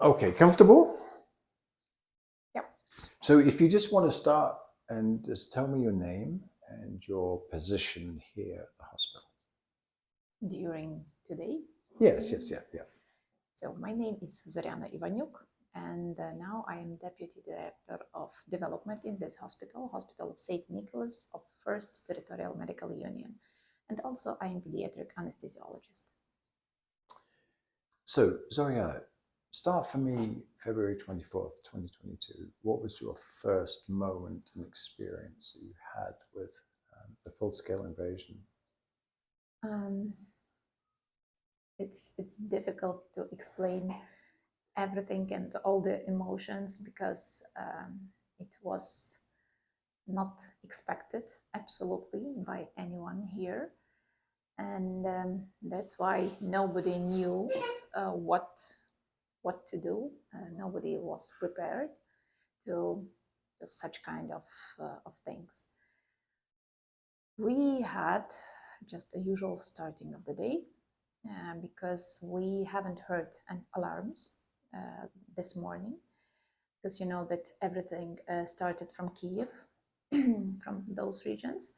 Okay, comfortable? Yep. So if you just want to start and just tell me your name and your position here at the hospital. During today. Yes, yes, yeah, yeah. So my name is Zoryana Ivanyuk, and now I am Deputy Director of Development in this hospital, Hospital of St. Nicholas of First Territorial Medical Union. And also I am pediatric anesthesiologist. So, Zoryana, start for me February 24th, 2022. What was your first moment and experience that you had with the full-scale invasion? It's difficult to explain everything and all the emotions because it was not expected absolutely by anyone here, and that's why nobody knew what to do. Nobody was prepared to such kind of things. We had just a usual starting of the day because we haven't heard any alarms this morning, because you know that everything started from Kiev, from those regions.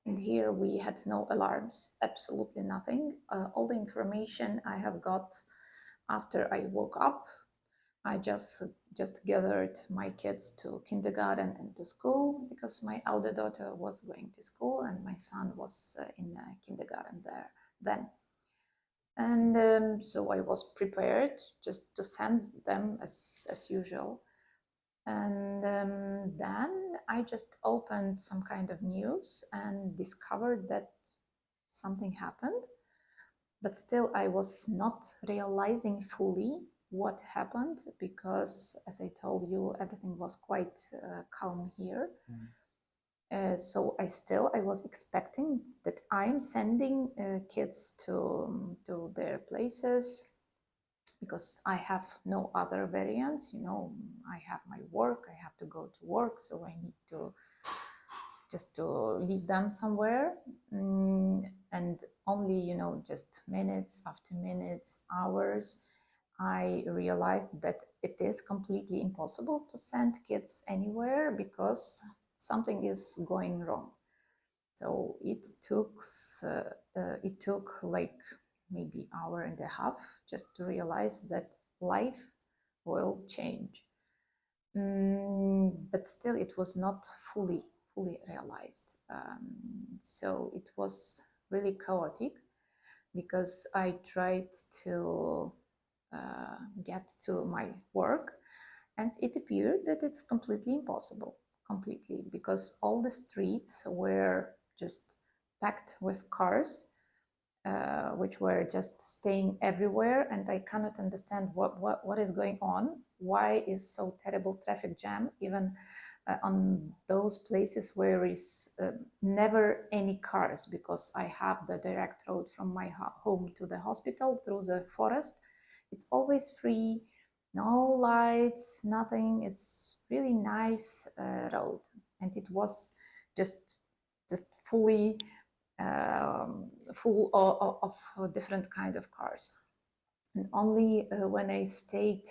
And here we had no alarms, absolutely nothing. All the information I have got after I woke up. I just gathered my kids to kindergarten and to school, because my elder daughter was going to school and my son was in kindergarten there then. And so I was prepared just to send them as usual. And then I just opened some kind of news and discovered that something happened. But still, I was not realizing fully what happened, because, as I told you, everything was quite calm here. So I was expecting that I'm sending kids to their places, because I have no other variants. You know, I have my work, I have to go to work, so I need to just to leave them somewhere. And only, you know, just minutes after minutes, hours, I realized that it is completely impossible to send kids anywhere because something is going wrong. So it took like maybe hour and a half just to realize that life will change. But still, it was not fully realized. So it was really chaotic, because I tried to get to my work, and it appeared that it's completely impossible, completely, because all the streets were just packed with cars, which were just staying everywhere, and I cannot understand what is going on. Why is so terrible traffic jam, even on those places where is never any cars, because I have the direct road from my home to the hospital through the forest. It's always free, no lights, nothing. It's really nice road, and it was just fully full of different kind of cars. And only when I stayed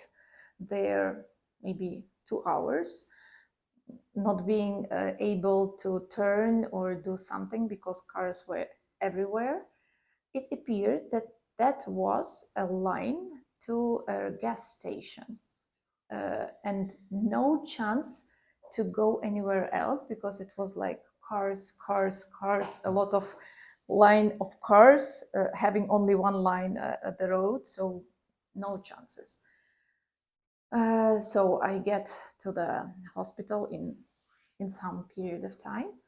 there maybe 2 hours, not being able to turn or do something because cars were everywhere, it appeared that that was a line to a gas station, and no chance to go anywhere else, because it was like cars, a lot of line of cars, having only one line at the road, so no chances. So I get to the hospital in some period of time.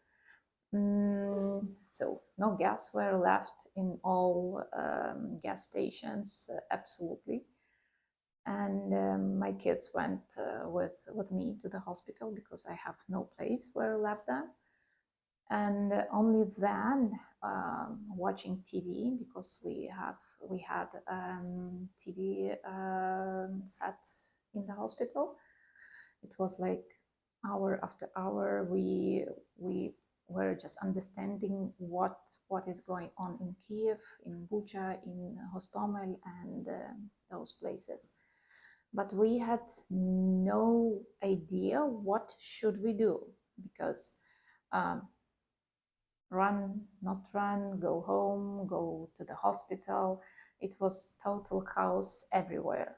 So no gas were left in all gas stations, absolutely. And my kids went with me to the hospital, because I have no place where I left them. And only then, watching TV, because we had TV set in the hospital. It was like hour after hour. We were just understanding what is going on in Kiev, in Bucha, in Hostomel, and those places. but we had no idea what should we do, because um, run, not run, go home, go to the hospital. It was total chaos everywhere.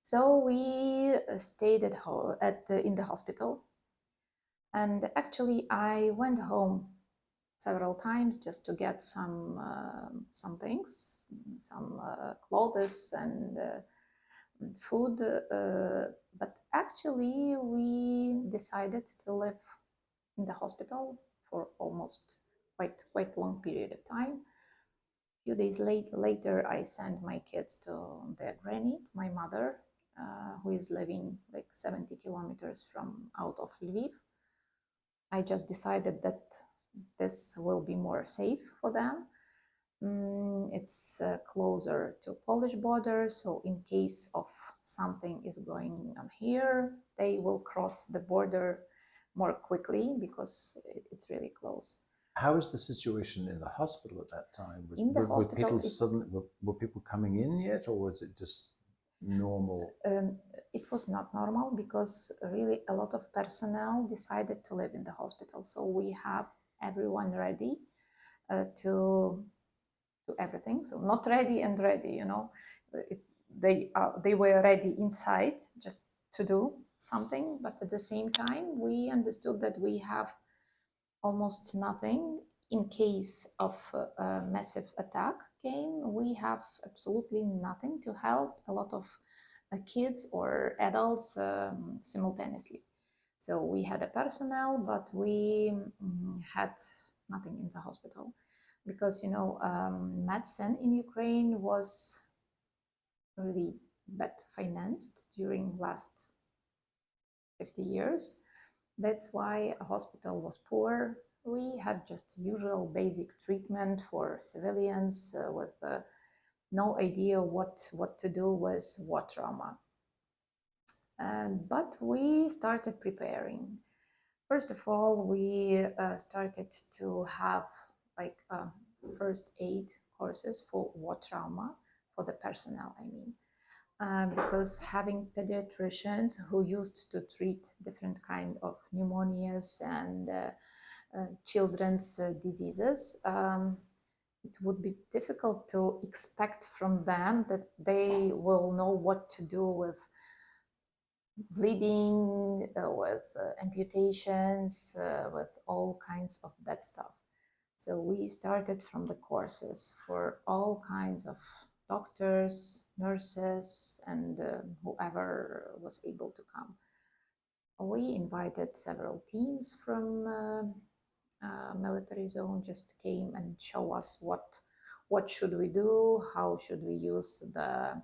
So we stayed in the hospital, and actually I went home several times just to get some things, some clothes and food. But actually, we decided to live in the hospital for almost quite long period of time. A few days later, I sent my kids to their granny, to my mother, who is living like 70 kilometers from out of Lviv. I just decided that this will be more safe for them. It's closer to Polish border, so in case of something is going on here, they will cross the border more quickly because it's really close. How was the situation in the hospital at that time? In the hospital, were people coming in yet, or was it just normal? It was not normal because really a lot of personnel decided to live in the hospital. So we have everyone ready to do everything. So not ready and ready, you know. They were ready inside just to do something, but at the same time we understood that we have almost nothing in case of a massive attack came. We have absolutely nothing to help a lot of kids or adults simultaneously. So we had a personnel, but we had nothing in the hospital because medicine in Ukraine was really bad financed during last 50 years. That's why a hospital was poor. We had just usual basic treatment for civilians with no idea what to do with war trauma. But we started preparing. First of all, we started to have like first aid courses for war trauma for the personnel, I mean. Because having pediatricians who used to treat different kind of pneumonias and children's diseases, it would be difficult to expect from them that they will know what to do with bleeding, with amputations, with all kinds of that stuff. So we started from the courses for all kinds of doctors, nurses, and whoever was able to come. We invited several teams from military zone, just came and show us what should we do, how should we use the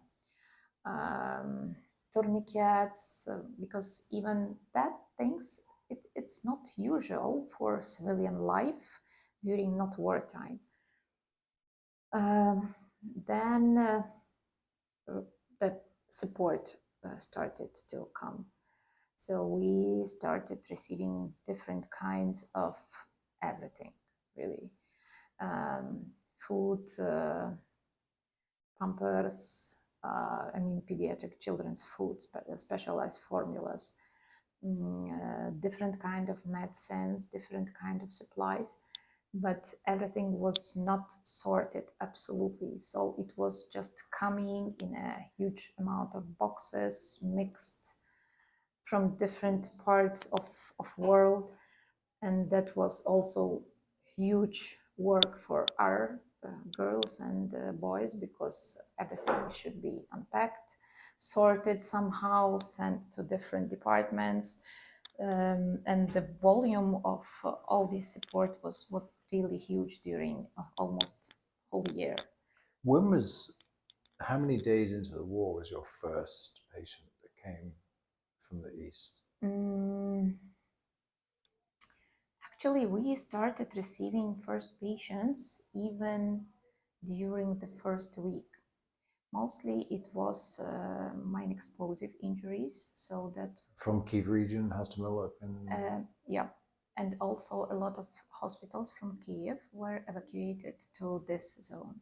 tourniquets, because even that things, it's not usual for civilian life during not wartime. Then the support started to come. So we started receiving different kinds of everything, really. Food, pampers, pediatric children's food, specialized formulas, different kind of medicines, different kind of supplies, but everything was not sorted absolutely. So it was just coming in a huge amount of boxes, mixed from different parts of world, and that was also huge work for our girls and boys, because everything should be unpacked, sorted somehow, sent to different departments, and the volume of all this support was really huge during almost whole year. How many days into the war was your first patient that came from the east? Actually, we started receiving first patients even during the first week. Mostly it was mine explosive injuries, so that from Kiev region, Hosptial and yeah, and also a lot of hospitals from Kiev were evacuated to this zone.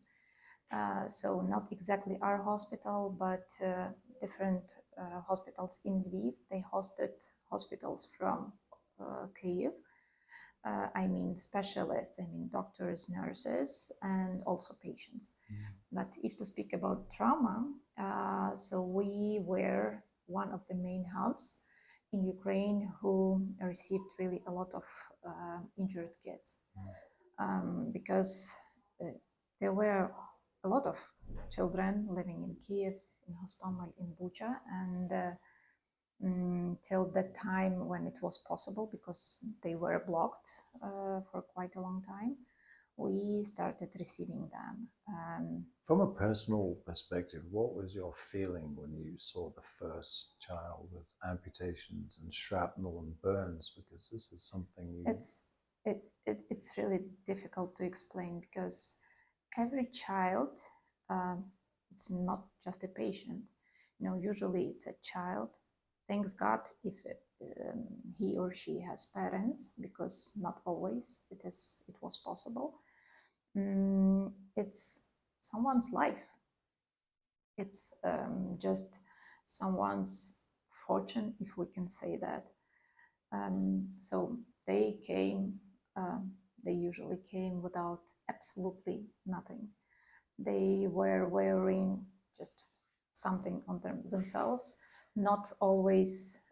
So not exactly our hospital, but different hospitals in Lviv. They hosted hospitals from Kyiv. I mean specialists, I mean doctors, nurses, and also patients. But if to speak about trauma, so we were one of the main hubs in Ukraine who received really a lot of injured kids, because there were a lot of children living in Kiev, in Hostomel, in Bucha, and till that time when it was possible, because they were blocked for quite a long time, we started receiving them. From a personal perspective, what was your feeling when you saw the first child with amputations and shrapnel and burns? Because this is something you... It's really difficult to explain, because every child, it's not just a patient. Usually it's a child. Thanks God if he or she has parents, because not always it was possible. It's someone's life. It's just someone's fortune, if we can say that. So they came. They usually came without absolutely nothing. They were wearing just something on themselves, not always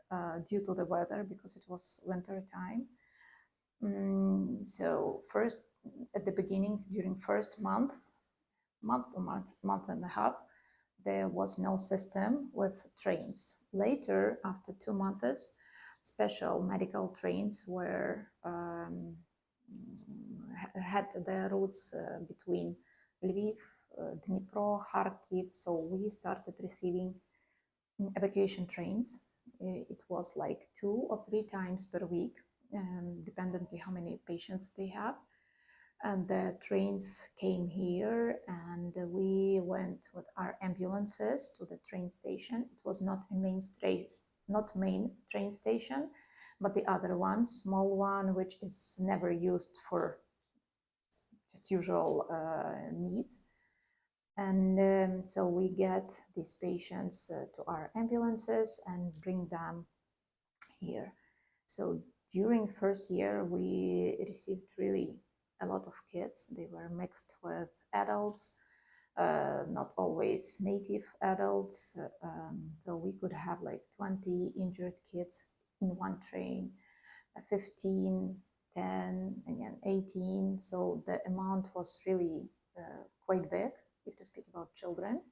due to the weather, because it was winter time. So first, at the beginning, during first month and a half, there was no system with trains. Later, after 2 months, special medical trains were had their routes between Lviv, Dnipro, Kharkiv. So we started receiving evacuation trains. It was like 2 or 3 times per week, dependently how many patients they have. And the trains came here, and we went with our ambulances to the train station. It was not a main train station, but the other one, small one, which is never used for just usual needs. And so we get these patients to our ambulances and bring them here. So during first year, we received really a lot of kids. They were mixed with adults, not always native adults. So we could have like 20 injured kids in one train, 15, 10, and then 18. So the amount was really quite big, if to speak about children.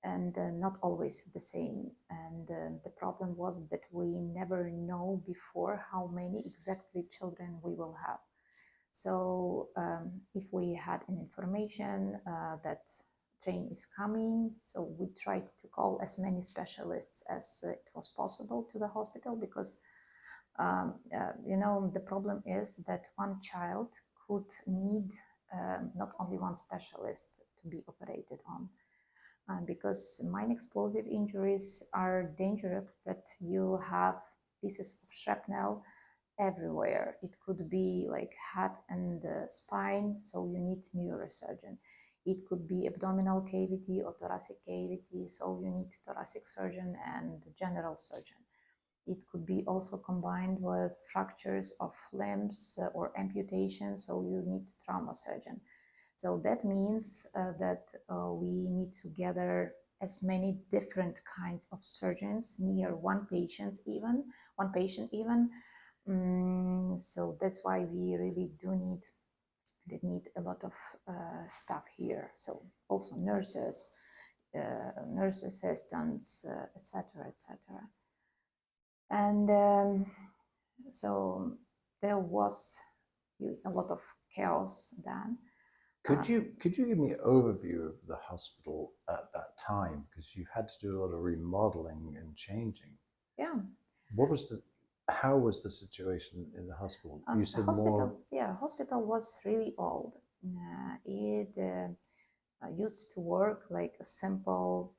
And not always the same. And the problem was that we never know before how many exactly children we will have. So if we had an information that train is coming, so we tried to call as many specialists as it was possible to the hospital, because the problem is that one child could need not only one specialist to be operated on. Because mine explosive injuries are dangerous, that you have pieces of shrapnel everywhere. It could be like head and spine, so you need neurosurgeon. It could be abdominal cavity or thoracic cavity, so you need thoracic surgeon and general surgeon. It could be also combined with fractures of limbs or amputation, so you need trauma surgeon. So that means that we need to gather as many different kinds of surgeons near one patient even. So that's why we really need a lot of staff here. So also nurses, nurse assistants, etc., etc. And so there was a lot of chaos then. Could you give me an overview of the hospital at that time? Because you've had to do a lot of remodeling and changing. Yeah. How was the situation in the hospital? You said hospital was really old. It used to work like a simple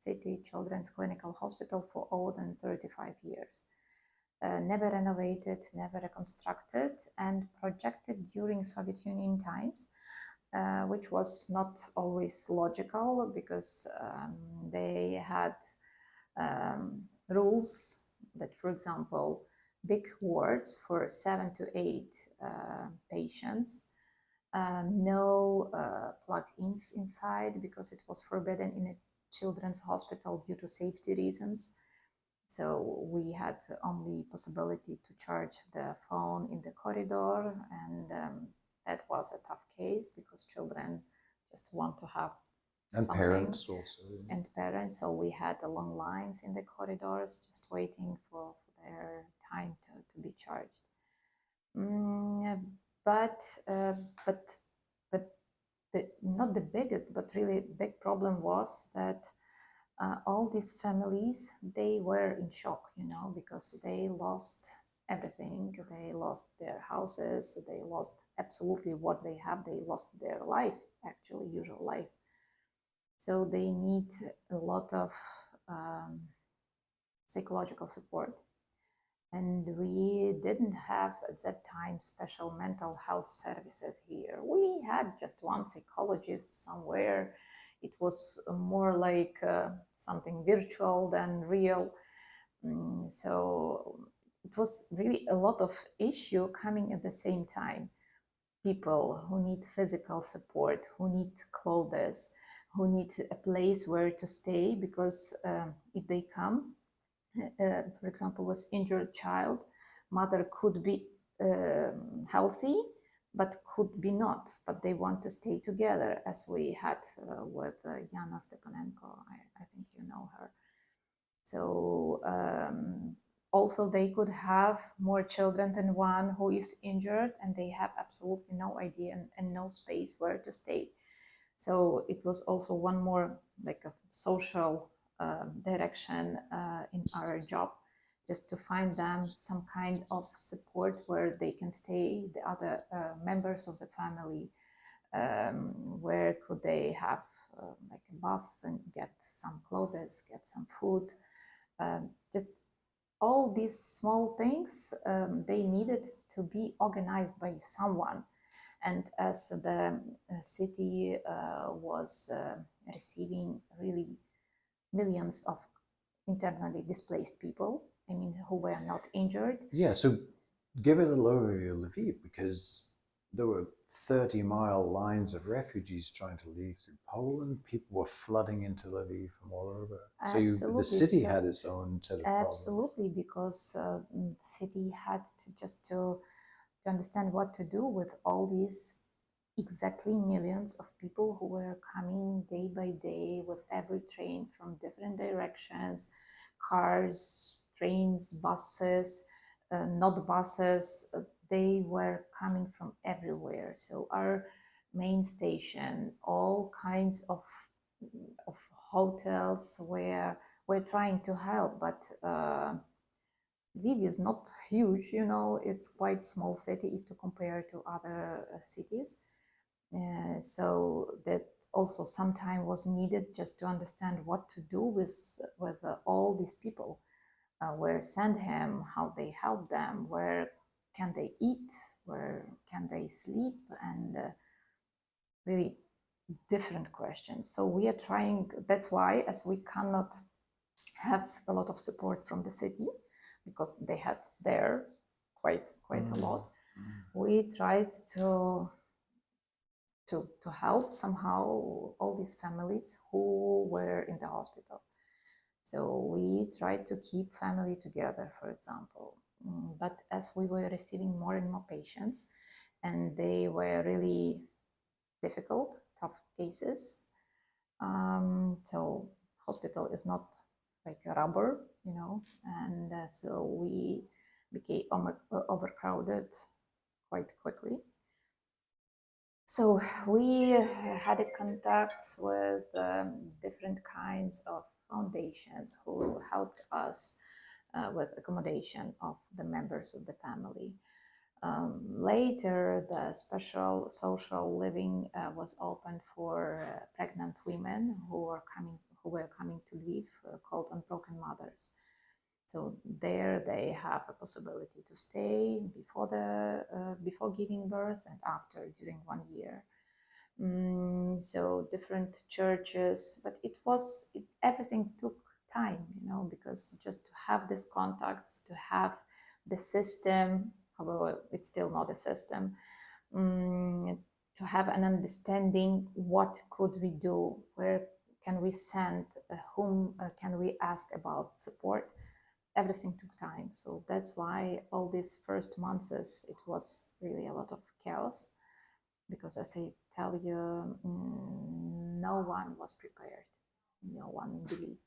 city children's clinical hospital for more than 35 years. Never renovated, never reconstructed, and projected during Soviet Union times. Which was not always logical, because they had rules that, for example, big wards for 7 to 8 patients, no plug-ins inside because it was forbidden in a children's hospital due to safety reasons. So we had only possibility to charge the phone in the corridor, and that was a tough case because children just want to have and something. Parents also. And parents, so we had the long lines in the corridors just waiting for their time to be charged. But the not the biggest, but really big problem was that all these families, they were in shock, because they lost everything. They lost their houses, they lost absolutely what they have, they lost their life, actually, usual life. So they need a lot of psychological support. And we didn't have at that time special mental health services here. We had just one psychologist somewhere. It was more like something virtual than real. So it was really a lot of issue coming at the same time. People who need physical support, who need clothes, who need a place where to stay, because if they come, for example, with injured child, mother could be healthy, but could be not, but they want to stay together, as we had with Yana Stepanenko. I think you know her. So also they could have more children than one who is injured, and they have absolutely no idea and no space where to stay. So it was also one more like a social direction in our job, just to find them some kind of support where they can stay, the other members of the family, where could they have like a bath and get some clothes, get some food, just all these small things, they needed to be organized by someone. And as the city was receiving really millions of internally displaced people, who were not injured. Yeah, so give it a little overview of Lviv, because there were 30-mile lines of refugees trying to leave through Poland. People were flooding into Lviv from all over. So the city had its own set of problems. Absolutely, because the city had to understand what to do with all these exactly millions of people who were coming day by day with every train from different directions, cars, trains, buses, not buses, they were coming from everywhere. So our main station, all kinds of hotels where we're trying to help, but Lviv is not huge, it's quite small city if to compare to other cities. So that also some time was needed just to understand what to do with all these people, where send him, how they help them, where can they eat, where can they sleep, and really different questions. So we are trying, that's why, as we cannot have a lot of support from the city, because they had there quite a lot, we tried to help somehow all these families who were in the hospital. So we tried to keep family together, for example. But as we were receiving more and more patients, and they were really difficult, tough cases, so hospital is not like a rubber, and so we became overcrowded quite quickly. So we had contacts with different kinds of foundations who helped us with accommodation of the members of the family. Later, the special social living was opened for pregnant women who were coming to Lviv, called Unbroken Mothers. So there they have a possibility to stay before giving birth and after, during 1 year. So different churches, but everything took time, because just to have these contacts, to have the system, although it's still not a system, to have an understanding what could we do, where can we send, whom can we ask about support. Everything took time. So that's why all these first months, it was really a lot of chaos, because as I tell you, no one was prepared. No one believed.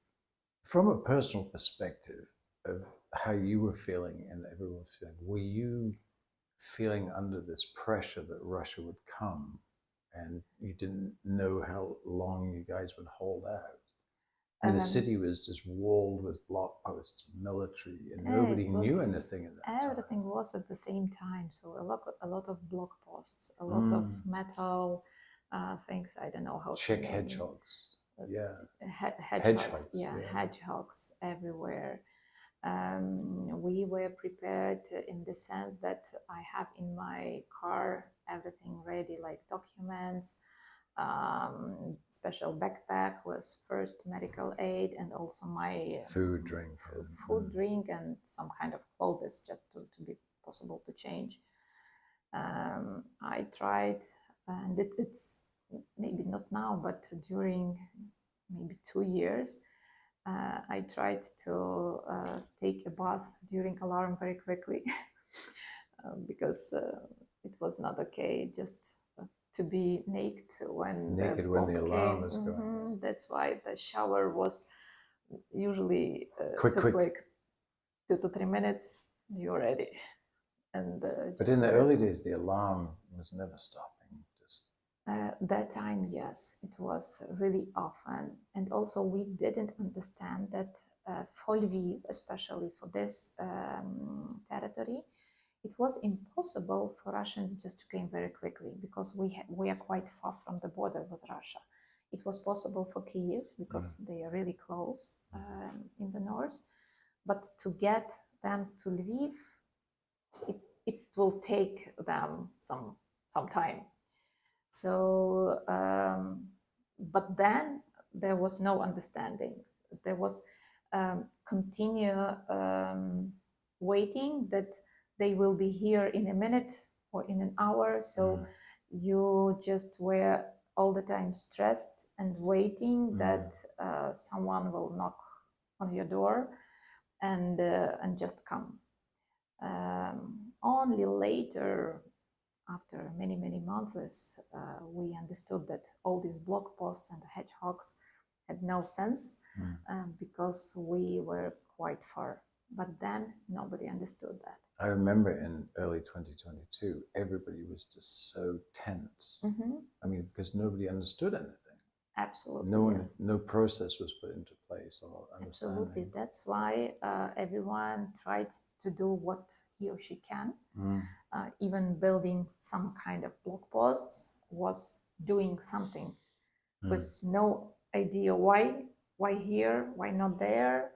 From a personal perspective of how you were feeling and everyone was feeling, were you feeling under this pressure that Russia would come and you didn't know how long you guys would hold out? I mean, the city was just walled with block posts, military, and nobody knew anything at that time. Everything was at the same time. So a lot of block posts, a lot of metal things. I don't know how Czech to name hedgehogs. Yeah. Hedgehogs. Yeah, hedgehogs everywhere. We were prepared in the sense that I have in my car everything ready, like documents, special backpack with first medical aid, and also my food, drink, drink, and some kind of clothes just to be possible to change. I tried, and it's maybe not now, but during maybe 2 years, I tried to take a bath during alarm very quickly because it was not okay just to be naked when the alarm was going. That's why the shower was usually quick. Like 2 to 3 minutes. You're ready. And but in the early days, the alarm was never stopping. That time, yes, it was really often. And also we didn't understand that for Lviv, especially for this territory, it was impossible for Russians just to come very quickly, because we are quite far from the border with Russia. It was possible for Kyiv because they are really close in the north, but to get them to Lviv, it will take them some time. So, but then there was no understanding. There was continue waiting that they will be here in a minute or in an hour. So you just were all the time stressed and waiting that someone will knock on your door and just come. Only later, after many months, we understood that all these block posts and hedgehogs had no sense because we were quite far. But then nobody understood that. I remember in early 2022, everybody was just so tense. I mean, because nobody understood anything. Absolutely. No process was put into place or understanding. Absolutely. That's why everyone tried to do what he or she can. Even building some kind of block posts was doing something with no idea why here, why not there,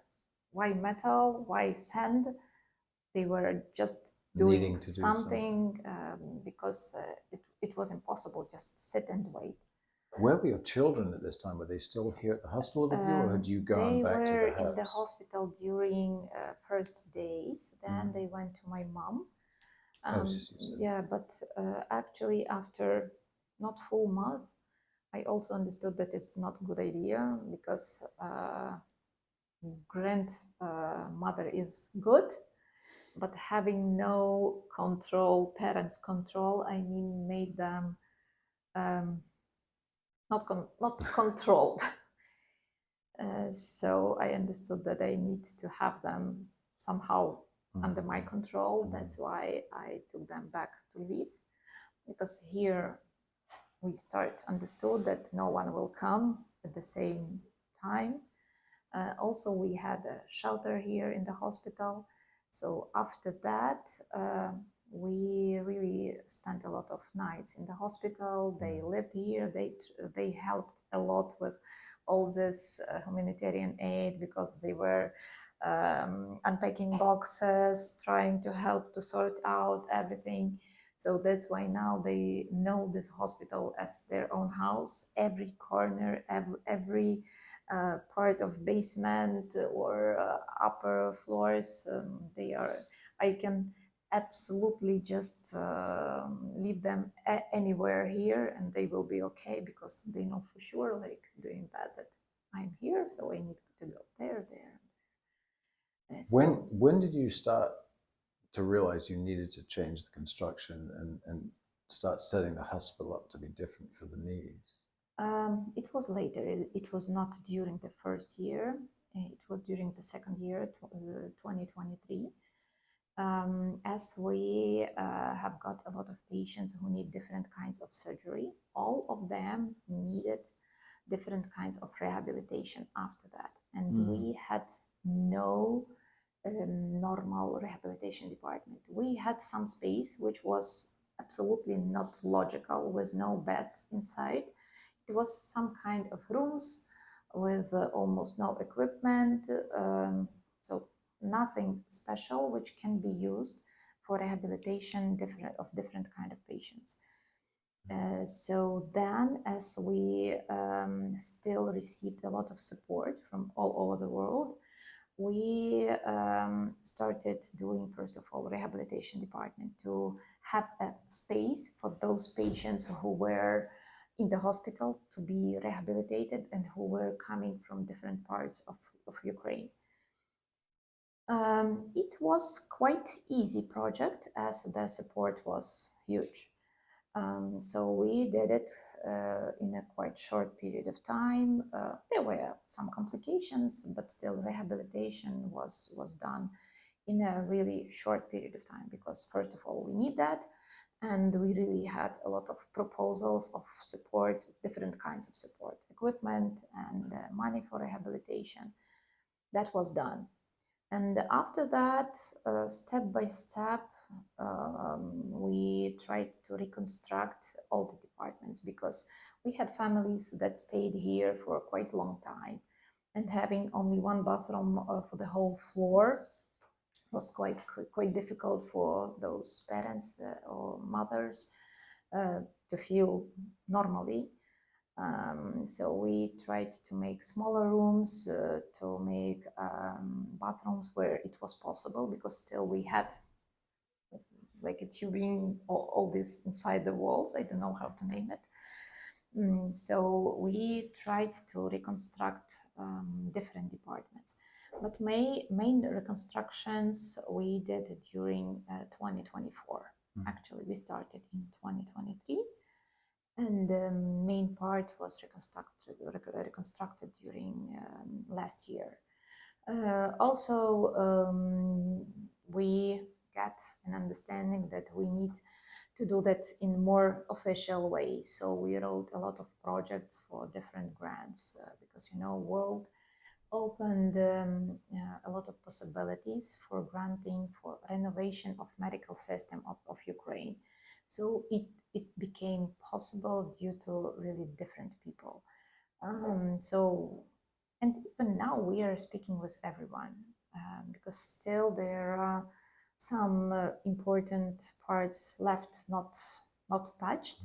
why metal, why sand. They were just doing something because it was impossible just to sit and wait. Where were your children at this time? Were they still here at the hospital with you, or had you gone back to the house? They were in the hospital during first days. Then they went to my mom. Yeah, but actually after not full month, I also understood that it's not a good idea, because grandmother is good, but having no control, parents' control, I mean, made them not controlled. So I understood that I need to have them somehow under my control. That's why I took them back to Lviv, because here we understood that no one will come at the same time. Also, we had a shelter here in the hospital. So after that, we really spent a lot of nights in the hospital. They lived here. They helped a lot with all this humanitarian aid, because they were unpacking boxes, trying to help to sort out everything. So that's why now they know this hospital as their own house. Every corner, every part of basement or upper floors. I can absolutely just leave them anywhere here and they will be okay, because they know for sure, like doing that I'm here, so I need to go there. When did you start to realize you needed to change the construction and start setting the hospital up to be different for the needs? It was later. It was not during the first year. It was during the second year, 2023. As we have got a lot of patients who need different kinds of surgery, all of them needed different kinds of rehabilitation after that. And we had no normal rehabilitation department. We had some space which was absolutely not logical, with no beds inside. It was some kind of rooms with almost no equipment, so nothing special which can be used for rehabilitation of different kind of patients. So then, as we still received a lot of support from all over the world, we started doing, first of all, rehabilitation department to have a space for those patients who were in the hospital to be rehabilitated and who were coming from different parts of Ukraine. It was quite easy project as the support was huge. So we did it in a quite short period of time. There were some complications, but still rehabilitation was done in a really short period of time, because first of all, we need that. And we really had a lot of proposals of support, different kinds of support, equipment and money for rehabilitation. That was done. And after that, step by step, we tried to reconstruct all the departments, because we had families that stayed here for a quite long time, and having only one bathroom for the whole floor was quite difficult for those parents or mothers to feel normally. So we tried to make smaller rooms, to make bathrooms where it was possible, because still we had like a tubing, all this inside the walls. I don't know how to name it. So we tried to reconstruct different departments. But main reconstructions we did during 2024. Actually, we started in 2023. And the main part was reconstructed during last year. Also, we got an understanding that we need to do that in more official way. So we wrote a lot of projects for different grants, because, you know, world opened a lot of possibilities for granting for renovation of medical system of Ukraine. So it became possible due to really different people. And even now we are speaking with everyone, because still there are some important parts left not touched.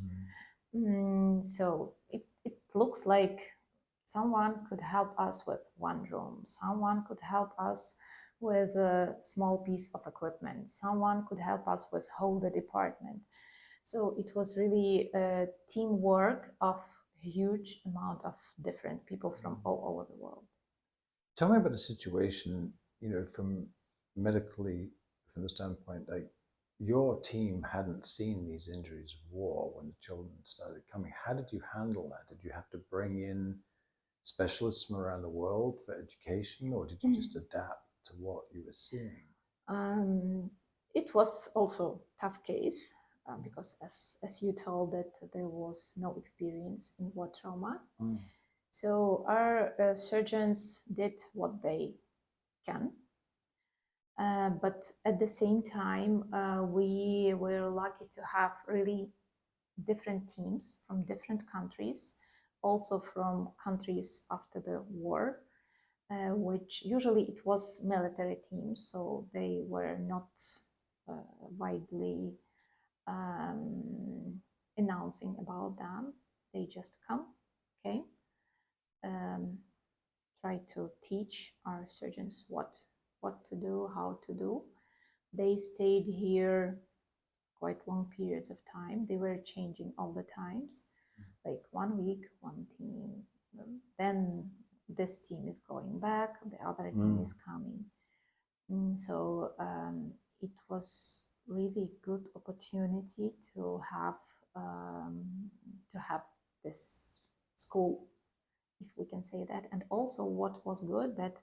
So it looks like someone could help us with one room, someone could help us with a small piece of equipment, someone could help us with whole the department. So it was really a teamwork of huge amount of different people from all over the world. Tell me about the situation, you know, from the standpoint, like your team hadn't seen these injuries of war when the children started coming. How did you handle that? Did you have to bring in specialists from around the world for education, or did you just adapt to what you were seeing? It was also a tough case, because as you told, that there was no experience in war trauma. So our surgeons did what they can. But at the same time, we were lucky to have really different teams from different countries, also from countries after the war, which usually it was military teams, so they were not widely announcing about them. They just came. try to teach our surgeons what to do, how to do. They stayed here quite long periods of time. They were changing all the times, like 1 week, one team, then this team is going back, the other team is coming. So it was really good opportunity to have this school, if we can say that. And also what was good that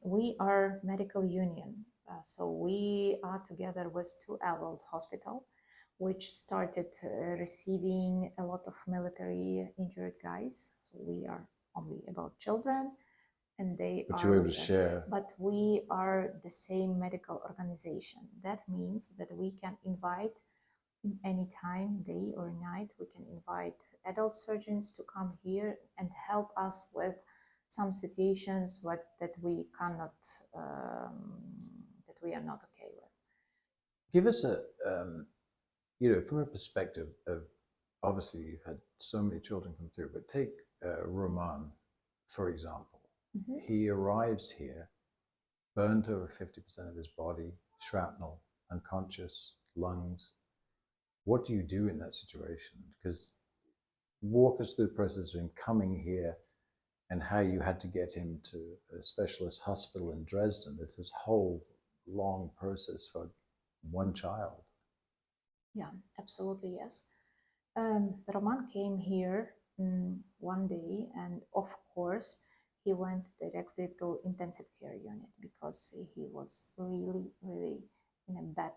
we are medical union. So we are together with 2 adults hospital, which started receiving a lot of military injured guys. So we are only about children, and they but are. you were able to share. But we are the same medical organization. That means that we can invite in any time, day or night, we can invite adult surgeons to come here and help us with some situations that we cannot, that we are not okay with. Give us a, from a perspective of, obviously you've had so many children come through, but take Roman, for example. He arrives here, burned over 50% of his body, shrapnel, unconscious, lungs. What do you do in that situation? Because walk us through the process of him coming here and how you had to get him to a specialist hospital in Dresden. There's this whole long process for one child. Yeah, absolutely, yes. Roman came here one day, and of course, he went directly to intensive care unit because he was really, really in a bad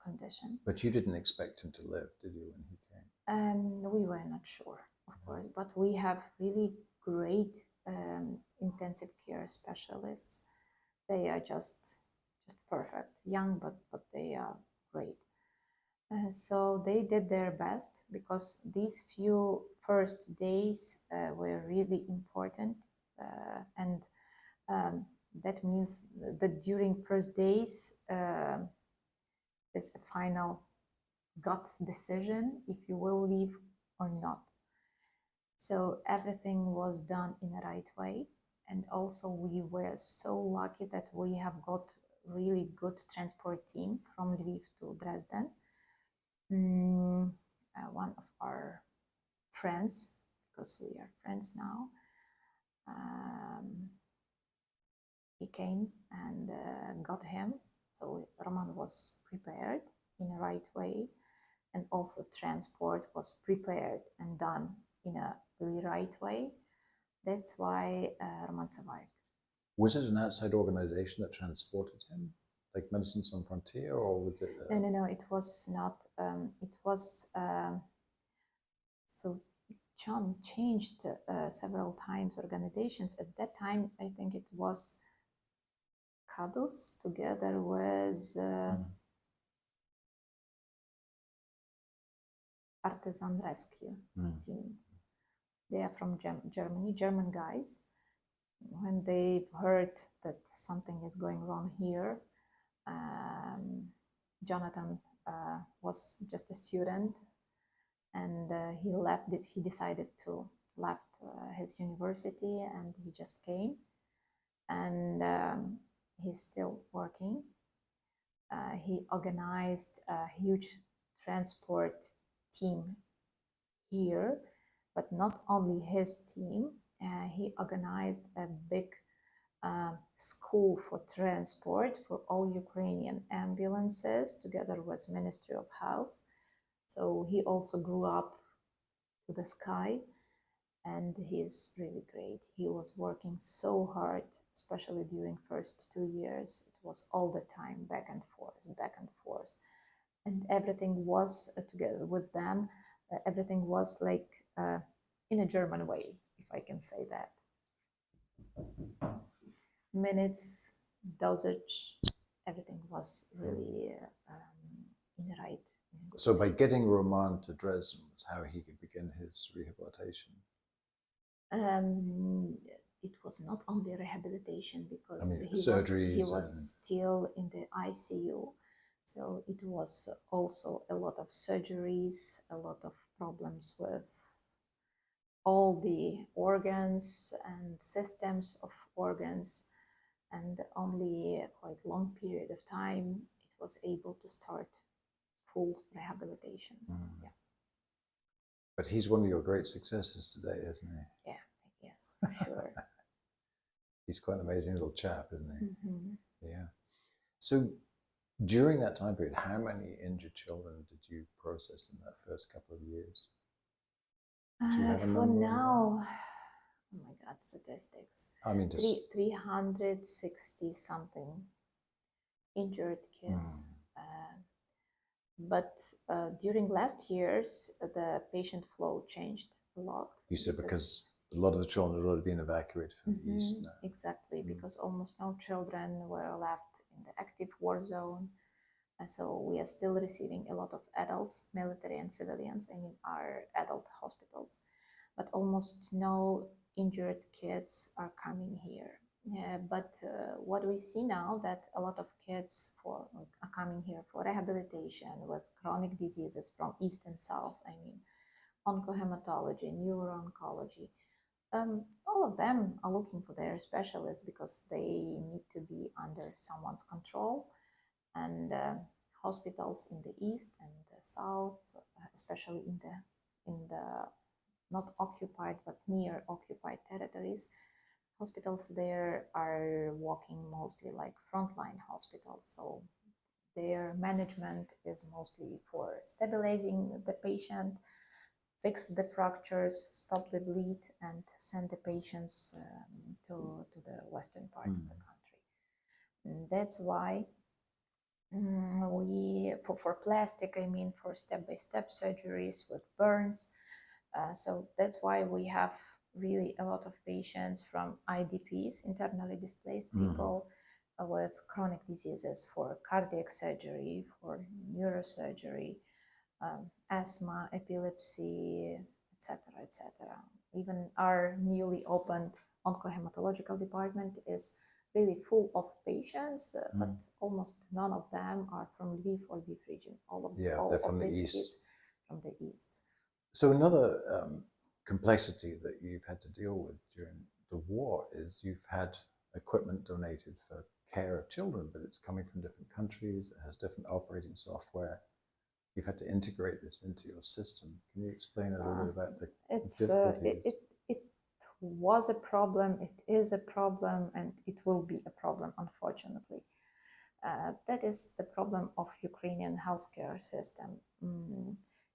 condition. But you didn't expect him to live, did you, when he came? We were not sure, of course, but we have really great intensive care specialists. They are just perfect, young, but they are great. So they did their best because these few first days were really important, and that means that during first days is a final gut decision if you will leave or not. So everything was done in the right way, and also we were so lucky that we have got really good transport team from Lviv to Dresden. One of our friends, because we are friends now, he came and got him. So Roman was prepared in a right way, and also transport was prepared and done in a really right way. That's why Roman survived. Was it an outside organization that transported him, like Medicine Sans Frontier, or was it? No, it was not. It was so John changed several times organizations. At that time, I think it was CADUS together with Artisan Rescue team. They are from Germany, German guys. When they heard that something is going wrong here, Jonathan was just a student, and he left. He decided to left his university, and he just came, and he's still working. He organized a huge transport team here, but not only his team. He organized a big school for transport for all Ukrainian ambulances together with Ministry of Health. So he also grew up to the sky, and he's really great. He was working so hard, especially during first 2 years. It was all the time back and forth, and everything was together with them. Everything was like in a German way, if I can say that. Minutes, dosage, everything was really in the right. So by getting Roman to Dresden was how he could begin his rehabilitation. It was not only rehabilitation, because he was still in the ICU. So it was also a lot of surgeries, a lot of problems with all the organs and systems of organs, and only a quite long period of time it was able to start full rehabilitation. Yeah. But he's one of your great successes today, isn't he? Yeah, yes, for sure. He's quite an amazing little chap, isn't he? Yeah. So during that time period, how many injured children did you process in that first couple of years? Do you have a For number now, oh my God, statistics. I mean, just 360 something injured kids. But during last years, the patient flow changed a lot. You said because a lot of the children had already been evacuated from the east now. Exactly, because almost no children were left in the active war zone. So we are still receiving a lot of adults, military and civilians, I mean our adult hospitals, but almost no injured kids are coming here. But what we see now that a lot of kids are coming here for rehabilitation with chronic diseases from east and south, I mean oncohematology, neuro-oncology. All of them are looking for their specialists because they need to be under someone's control. And hospitals in the east and the south, especially in the not occupied but near occupied territories, hospitals there are working mostly like frontline hospitals. So their management is mostly for stabilizing the patient, fix the fractures, stop the bleed, and send the patients to the western part of the country. And that's why we for plastic, I mean for step-by-step surgeries with burns. So that's why we have really a lot of patients from IDPs, internally displaced people, with chronic diseases for cardiac surgery, for neurosurgery, asthma, epilepsy, etc., etc. Even our newly opened oncohematological department is really full of patients, but almost none of them are from Lviv or Lviv region. All of these kids from the east. So another complexity that you've had to deal with during the war is you've had equipment donated for care of children, but it's coming from different countries. It has different operating software. You've had to integrate this into your system. Can you explain a little bit about the difficulties? It was a problem, it is a problem, and it will be a problem, unfortunately. That is the problem of Ukrainian healthcare system.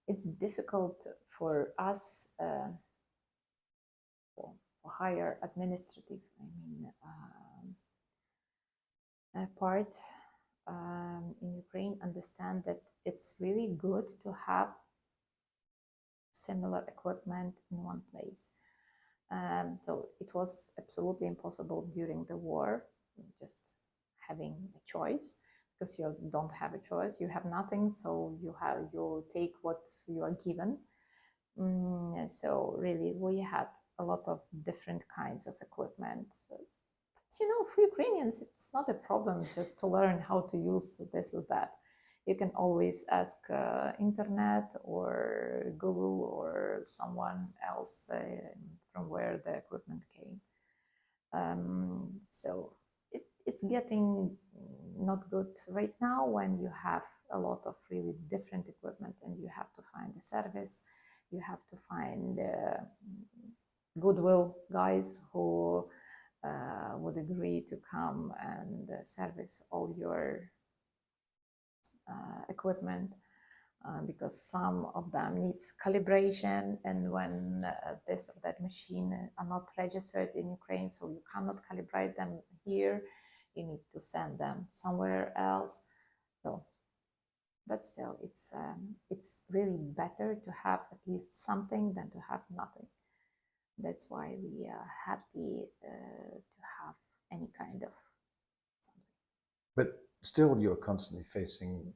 It's difficult for us for higher administrative, part in Ukraine understand that it's really good to have similar equipment in one place. So it was absolutely impossible during the war, just having a choice, because you don't have a choice, you have nothing, so you take what you are given. So really we had a lot of different kinds of equipment. But, for Ukrainians, it's not a problem just to learn how to use this or that. You can always ask internet or Google or someone else from where the equipment came. So it's getting not good right now when you have a lot of really different equipment and you have to find a service, you have to find goodwill guys who would agree to come and service all your equipment, because some of them needs calibration, and when this or that machine are not registered in Ukraine, so you cannot calibrate them here, you need to send them somewhere else. So, but still, it's really better to have at least something than to have nothing. That's why we are happy to have any kind of something. But still, you're constantly facing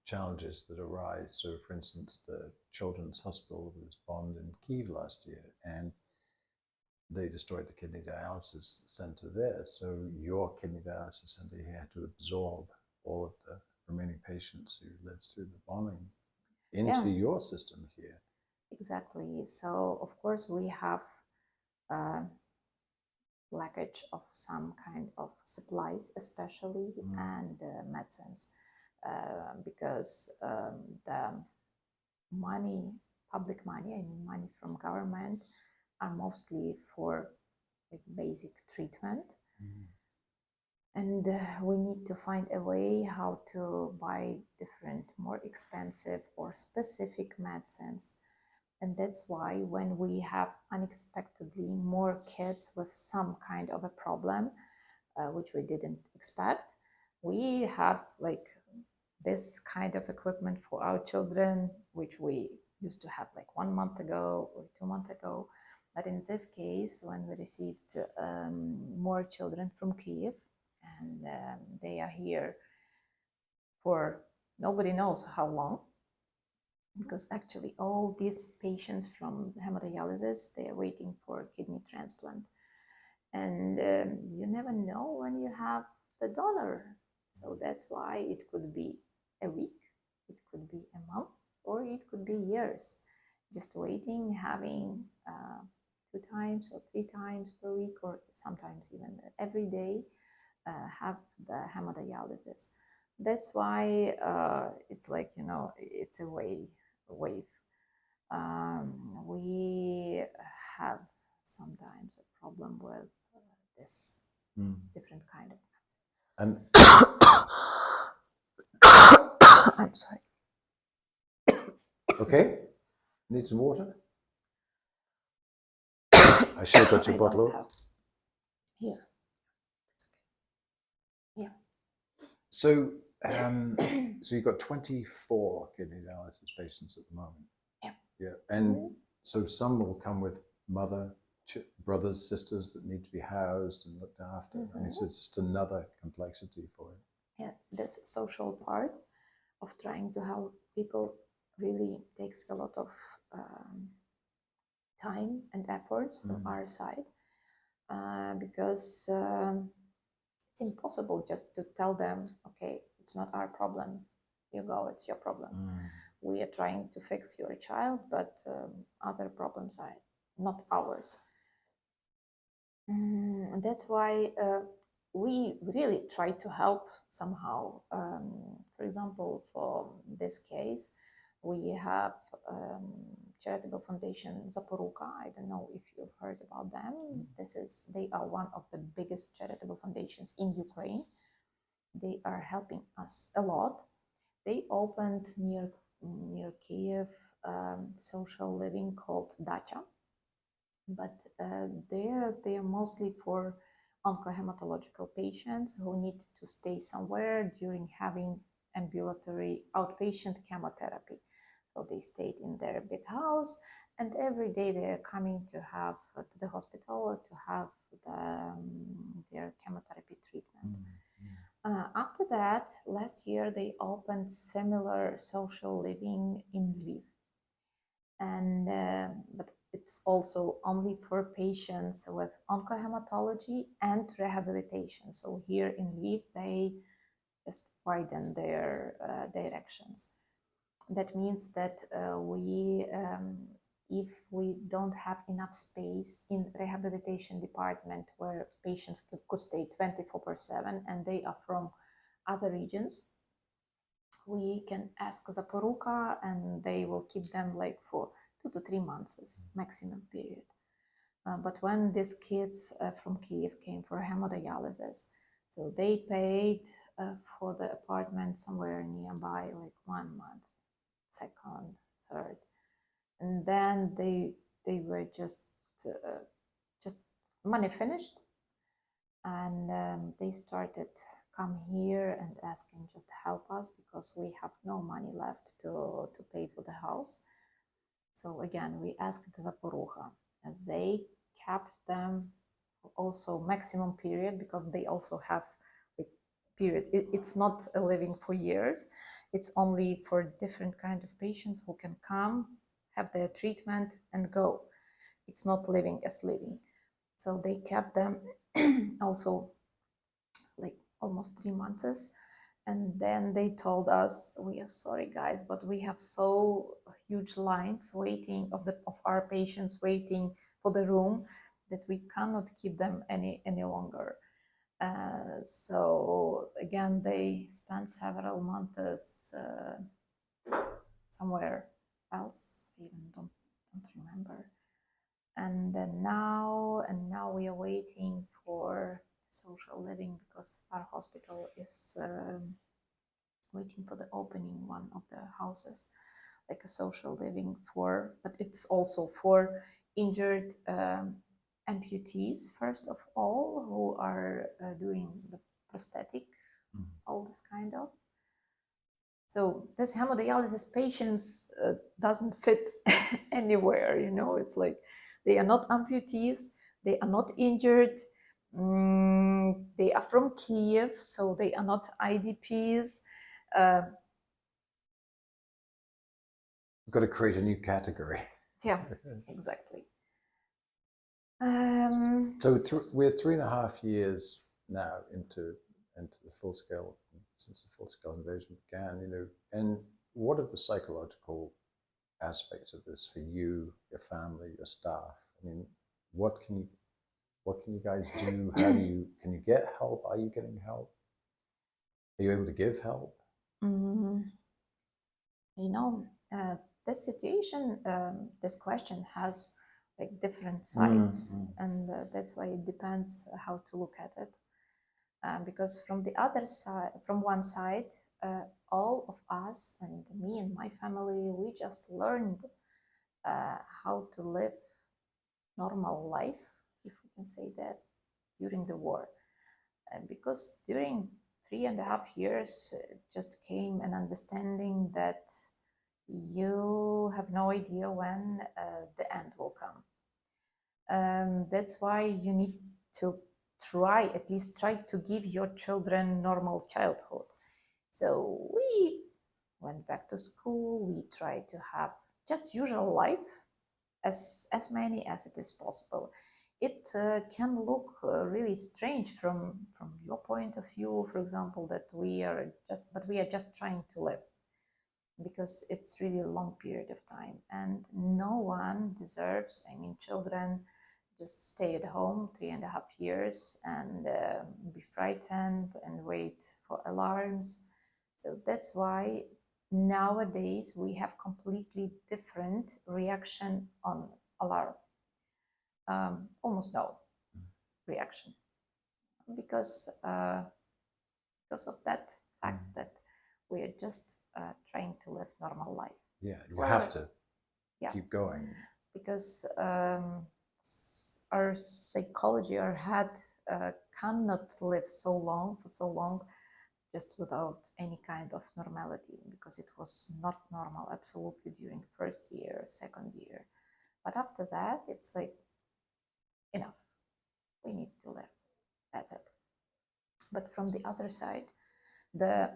challenges that arise. So, for instance, the Children's Hospital was bombed in Kyiv last year, and they destroyed the kidney dialysis center there. So your kidney dialysis center here had to absorb all of the remaining patients who lived through the bombing into your system here. Exactly. So of course we have lackage of some kind of supplies, especially and medicines, because the money, public money, I mean money from government, are mostly for like basic treatment. And we need to find a way how to buy different, more expensive or specific medicines. And that's why when we have unexpectedly more kids with some kind of a problem, which we didn't expect, we have like this kind of equipment for our children, which we used to have like 1 month ago or 2 months ago. But in this case, when we received more children from Kyiv, and they are here for nobody knows how long, because actually all these patients from hemodialysis, they are waiting for kidney transplant. And you never know when you have the donor. So that's why it could be a week, it could be a month, or it could be years. Just waiting, having 2 times or 3 times per week, or sometimes even every day, have the hemodialysis. That's why it's like, you know, it's a wave. We have sometimes a problem with this different kind of And I'm sorry. okay, need some water? I should have got your bottle. Here. That's okay. Yeah. So, so you've got 24 kidney dialysis patients at the moment. Yeah. Yeah, and so some will come with mother, brothers, sisters that need to be housed and looked after. I mean, so it's just another complexity for you. Yeah, this social part of trying to help people really takes a lot of time and efforts from our side, because it's impossible just to tell them, okay, it's not our problem, you go, it's your problem. We are trying to fix your child, but other problems are not ours. That's why we really try to help somehow. For example, for this case, we have charitable foundation Zaporuka. I don't know if you've heard about them. They are one of the biggest charitable foundations in Ukraine. They are helping us a lot. They opened near Kiev social living called Dacha, but they are mostly for oncohematological patients who need to stay somewhere during having ambulatory outpatient chemotherapy. So they stayed in their big house, and every day they are coming to have to the hospital to have their chemotherapy treatment. After that, last year they opened similar social living in Lviv, and but it's also only for patients with oncohematology and rehabilitation. So here in Lviv, they just widen their directions. That means that if we don't have enough space in rehabilitation department where patients could stay 24/7 and they are from other regions, we can ask Zaporuka and they will keep them like for 2 to 3 months maximum period. But when these kids from Kyiv came for hemodialysis, so they paid for the apartment somewhere nearby, like 1 month, second, third, and then they were just money finished, and they started come here and asking just help us because we have no money left to pay for the house. So again, we asked Zaporuka, as they kept them also maximum period, because they also have a period. It's not a living for years. It's only for different kind of patients who can come, have their treatment and go. It's not living as living. So they kept them also like almost 3 months. And then they told us, "We are sorry, guys, but we have so huge lines waiting of our patients waiting for the room that we cannot keep them any longer." So again, they spent several months somewhere else. I even don't remember. And then now we are waiting for social living, because our hospital is waiting for the opening one of the houses, like a social living for, but it's also for injured amputees, first of all, who are doing the prosthetic, all this kind of. So this hemodialysis patients doesn't fit anywhere, you know. It's like they are not amputees, they are not injured, they are from Kiev, so they are not IDPs. We've got to create a new category. Yeah, exactly. So we're 3.5 years now into the full scale, since the full scale invasion began, you know. And what are the psychological aspects of this for you, your family, your staff? I mean, what can you guys do? Can you get help? Are you getting help? Are you able to give help? You know, this situation, this question has like different sides, and that's why it depends how to look at it. Because from the other side, from one side, all of us and me and my family, we just learned how to live normal life, if we can say that, during the war. Because during 3.5 years, just came an understanding that you have no idea when the end will come. That's why you need to at least try to give your children normal childhood. So we went back to school, we tried to have just usual life, as many as it is possible. It can look really strange from your point of view, for example, that we are just trying to live, because it's really a long period of time, and no one deserves, I mean, children just stay at home 3.5 years and be frightened and wait for alarms. So that's why nowadays we have completely different reaction on alarm. Almost no reaction, because of that fact that we are just trying to live normal life. Yeah, you have to keep going. Because our psychology, our head cannot live for so long just without any kind of normality, because it was not normal absolutely during first year, second year. But after that, it's like, enough, we need to live, that's it. But from the other side, the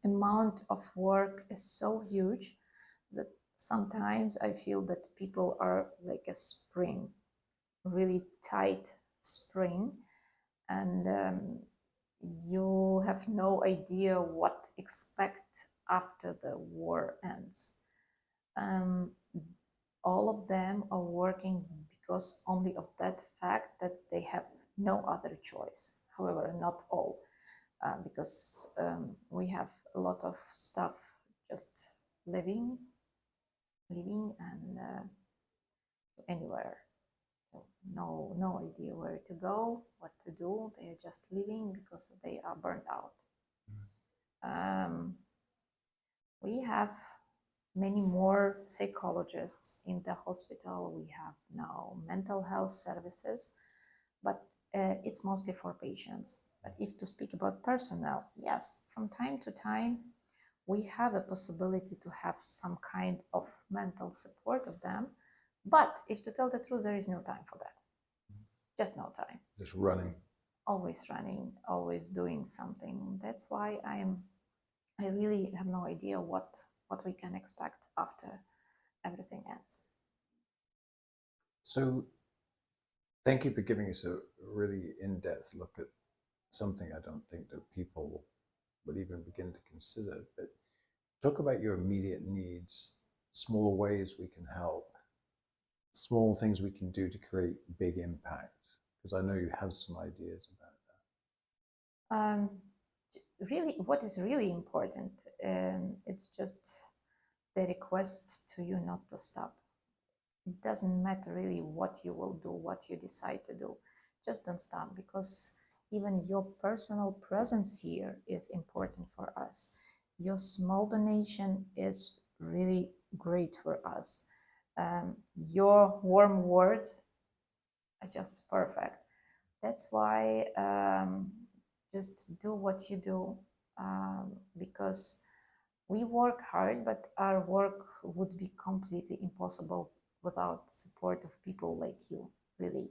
amount of work is so huge that sometimes I feel that people are like a spring, really tight spring, and you have no idea what expect after the war ends. All of them are working because only of that fact that they have no other choice. However, not all, because we have a lot of stuff just living and anywhere. So no idea where to go, what to do. They are just living because they are burned out. We have many more psychologists in the hospital. We have now mental health services, but it's mostly for patients. But if to speak about personnel, yes, from time to time, we have a possibility to have some kind of mental support of them. But if to tell the truth, there is no time for that. Just no time. Just running. Always running, always doing something. That's why I really have no idea what we can expect after everything ends. So thank you for giving us a really in-depth look at something I don't think that people would even begin to consider. But talk about your immediate needs, small ways we can help, small things we can do to create big impact, because I know you have some ideas about Um, really, what is really important, it's just the request to you not to stop. It doesn't matter really what you will do, what you decide to do. Just don't stop, because even your personal presence here is important for us. Your small donation is really great for us. Your warm words are just perfect. That's why just do what you do, because we work hard, but our work would be completely impossible without support of people like you. Really,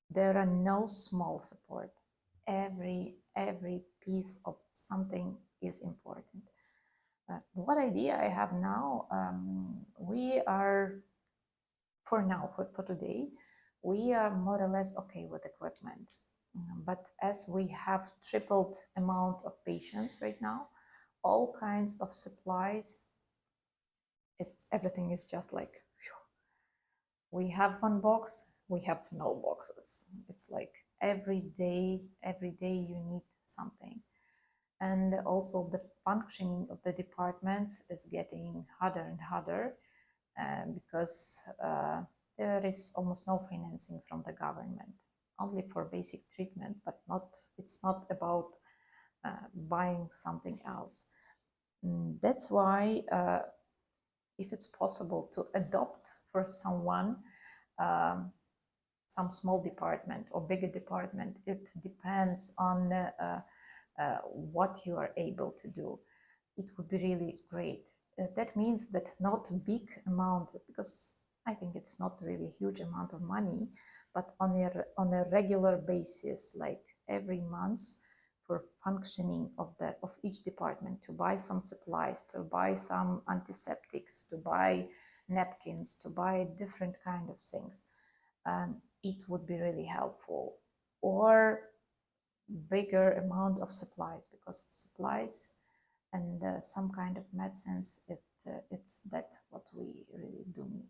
there are no small support. Every piece of something is important. What idea I have now? We are, for now, for today, we are more or less okay with equipment. But as we have tripled amount of patients right now, all kinds of supplies, everything is just like, phew. We have one box, we have no boxes. It's like every day you need something. And also the functioning of the departments is getting harder and harder, because there is almost no financing from the government, only for basic treatment, but it's not about buying something else. That's why if it's possible to adopt for someone some small department or bigger department, it depends on what you are able to do. It would be really great. That means that not big amount, because I think it's not really a huge amount of money, but on a regular basis, like every month, for functioning of each department, to buy some supplies, to buy some antiseptics, to buy napkins, to buy different kind of things. It would be really helpful. Or bigger amount of supplies, because supplies and some kind of medicines, it's that what we really do need.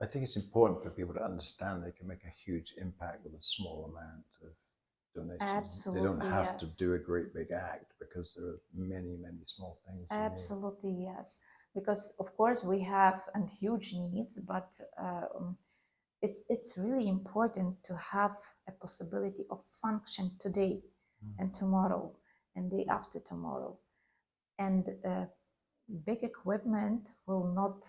I think it's important for people to understand they can make a huge impact with a small amount of donations. Absolutely, they don't have yes. to do a great big act, because there are many small things. Absolutely, yes. Because of course we have a huge needs, but it's really important to have a possibility of function today and tomorrow and day after tomorrow. And big equipment will not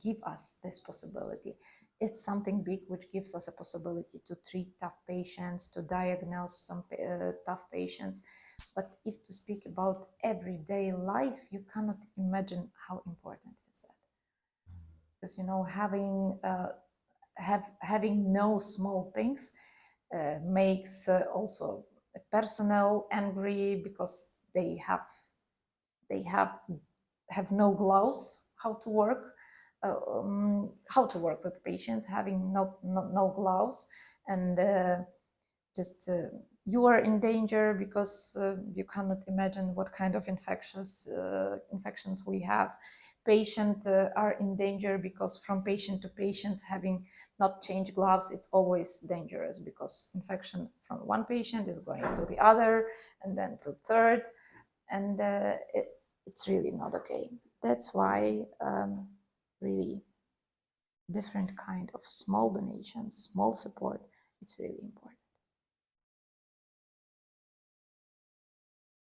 give us this possibility. It's something big which gives us a possibility to treat tough patients, to diagnose some tough patients. But if to speak about everyday life, you cannot imagine how important is that. Because, you know, having no small things makes also a personnel angry, because they have no gloves how to work with patients, having no gloves, and just you are in danger, because you cannot imagine what kind of infections we have. Patients are in danger, because from patient to patient, having not changed gloves, it's always dangerous, because infection from one patient is going to the other and then to third, and it's really not okay. That's why really different kind of small donations, small support, it's really important.